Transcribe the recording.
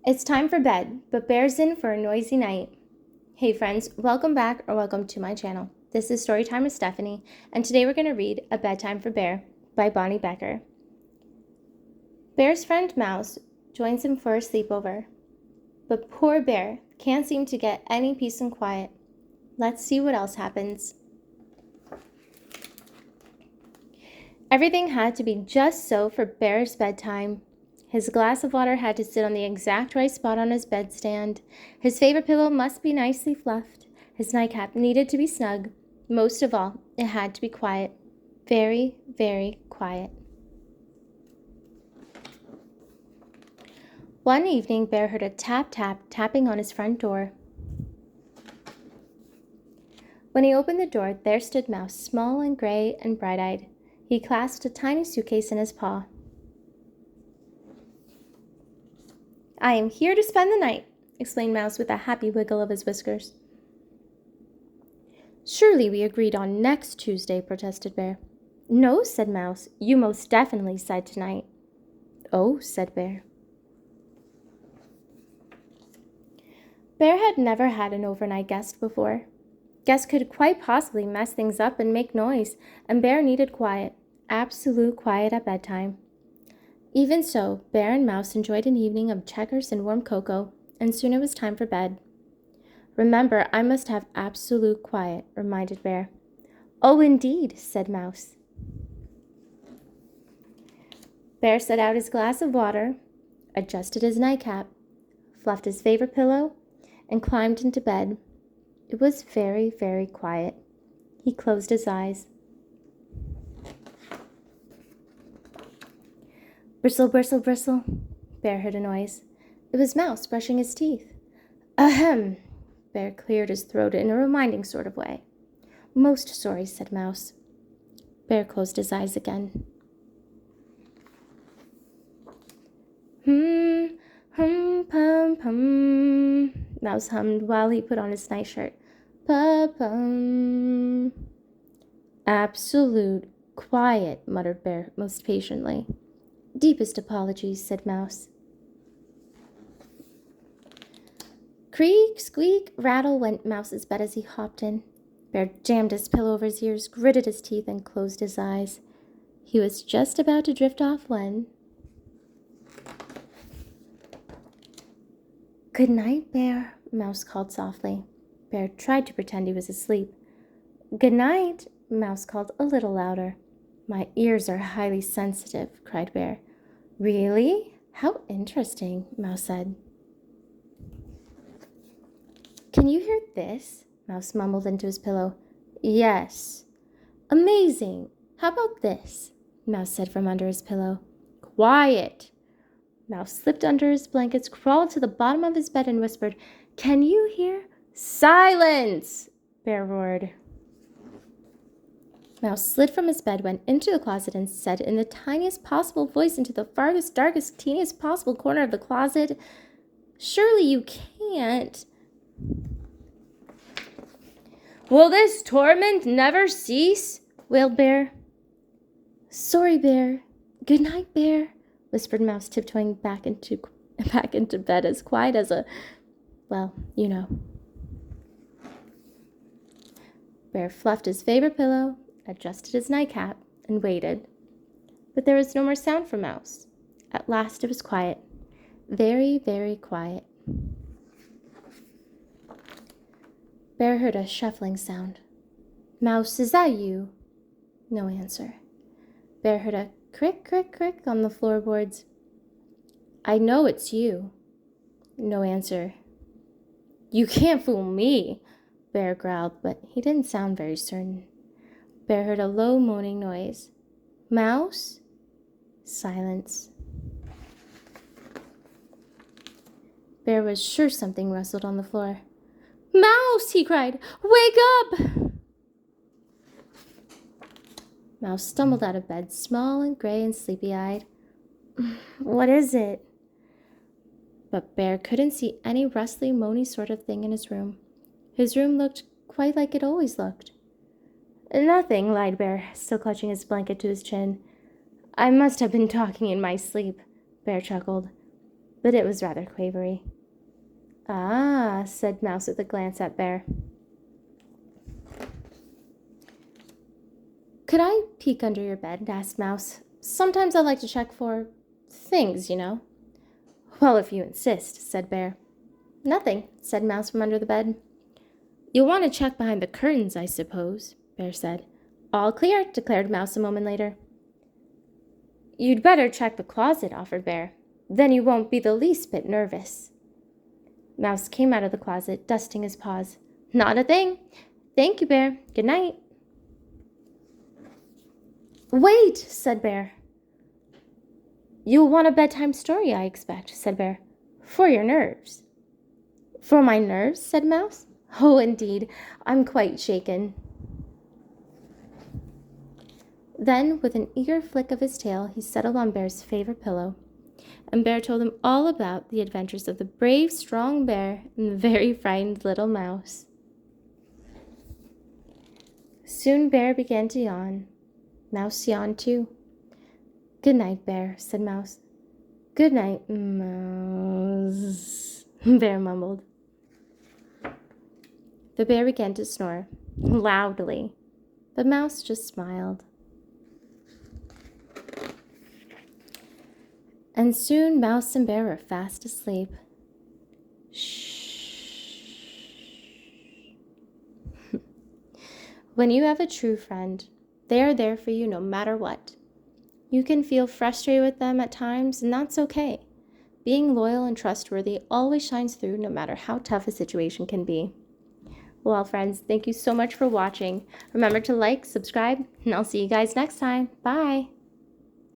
It's time for bed, but Bear's in for a noisy night. Hey friends, welcome back or welcome to my channel. This is Storytime with Stephanie, and today we're going to read A Bedtime for Bear by Bonny Becker. Bear's friend Mouse joins him for a sleepover, but poor Bear can't seem to get any peace and quiet. Let's see what else happens. Everything had to be just so for Bear's bedtime. His glass of water had to sit on the exact right spot on his bedstand. His favorite pillow must be nicely fluffed. His nightcap needed to be snug. Most of all, it had to be quiet. Very, very quiet. One evening, Bear heard a tapping on his front door. When he opened the door, there stood Mouse, small and gray and bright-eyed. He clasped a tiny suitcase in his paw. "I am here to spend the night," explained Mouse with a happy wiggle of his whiskers. "Surely we agreed on next Tuesday," protested Bear. "No," said Mouse. "You most definitely said tonight." "Oh," said Bear. Bear had never had an overnight guest before. Guests could quite possibly mess things up and make noise, and Bear needed quiet, absolute quiet at bedtime. Even so, Bear and Mouse enjoyed an evening of checkers and warm cocoa, and soon it was time for bed. "Remember, I must have absolute quiet," reminded Bear. "Oh, indeed," said Mouse. Bear set out his glass of water, adjusted his nightcap, fluffed his favorite pillow, and climbed into bed. It was very, very quiet. He closed his eyes. Bristle, bristle, bristle. Bear heard a noise. It was Mouse brushing his teeth. "Ahem!" Bear cleared his throat in a reminding sort of way. "Most sorry," said Mouse. Bear closed his eyes again. Pum, pum, Mouse hummed while he put on his nightshirt. Pum. "Absolute quiet," muttered Bear most patiently. "Deepest apologies," said Mouse. Creak, squeak, rattle went Mouse's bed as he hopped in. Bear jammed his pillow over his ears, gritted his teeth, and closed his eyes. He was just about to drift off when... "Good night, Bear," Mouse called softly. Bear tried to pretend he was asleep. "Good night," Mouse called a little louder. "My ears are highly sensitive," cried Bear. "Really? How interesting," Mouse said. "Can you hear this?" Mouse mumbled into his pillow. "Yes." "Amazing. How about this?" Mouse said from under his pillow. "Quiet." Mouse slipped under his blankets, crawled to the bottom of his bed, and whispered, "Can you hear?" "Silence!" Bear roared. Mouse slid from his bed, went into the closet, and said in the tiniest possible voice into the farthest, darkest, teeniest possible corner of the closet, "Surely you can't." "Will this torment never cease?" wailed Bear. "Sorry, Bear. Good night, Bear," whispered Mouse, tiptoeing back into bed as quiet as a, well, you know. Bear fluffed his favorite pillow, adjusted his nightcap, and waited. But there was no more sound from Mouse. At last it was quiet. Very, very quiet. Bear heard a shuffling sound. "Mouse, is that you?" No answer. Bear heard a crick, crick, crick on the floorboards. "I know it's you." No answer. "You can't fool me," Bear growled, but he didn't sound very certain. Bear heard a low moaning noise. "Mouse?" Silence. Bear was sure something rustled on the floor. "Mouse!" he cried. "Wake up!" Mouse stumbled out of bed, small and gray and sleepy-eyed. "What is it?" But Bear couldn't see any rustly, moany sort of thing in his room. His room looked quite like it always looked. "Nothing," lied Bear, still clutching his blanket to his chin. "I must have been talking in my sleep," Bear chuckled. but it was rather quavery. Ah, said Mouse with a glance at Bear. Could I peek under your bed? Asked Mouse. Sometimes I like to check for things, you know. Well, if you insist, said Bear. Nothing, said Mouse from under the bed. You'll want to check behind the curtains, I suppose, Bear said. All clear, declared Mouse a moment later. You'd better check the closet, offered Bear. Then you won't be the least bit nervous. Mouse came out of the closet, dusting his paws. Not a thing. Thank you, Bear. Good night. Wait, said Bear. You'll want a bedtime story, I expect, said Bear. For your nerves. For my nerves, said Mouse. Oh, indeed, I'm quite shaken. Then, with an eager flick of his tail, he settled on Bear's favorite pillow, and Bear told him all about the adventures of the brave, strong bear and the very frightened little mouse. Soon Bear began to yawn. Mouse yawned too. Good night, Bear, said Mouse. Good night, Mouse, Bear mumbled. The bear began to snore, loudly, but Mouse just smiled. And soon Mouse and Bear were fast asleep. Shh. When you have a true friend, they are there for you no matter what. You can feel frustrated with them at times, and that's okay. Being loyal and trustworthy always shines through no matter how tough a situation can be. Well, friends, thank you so much for watching. Remember to like, subscribe, and I'll see you guys next time. Bye!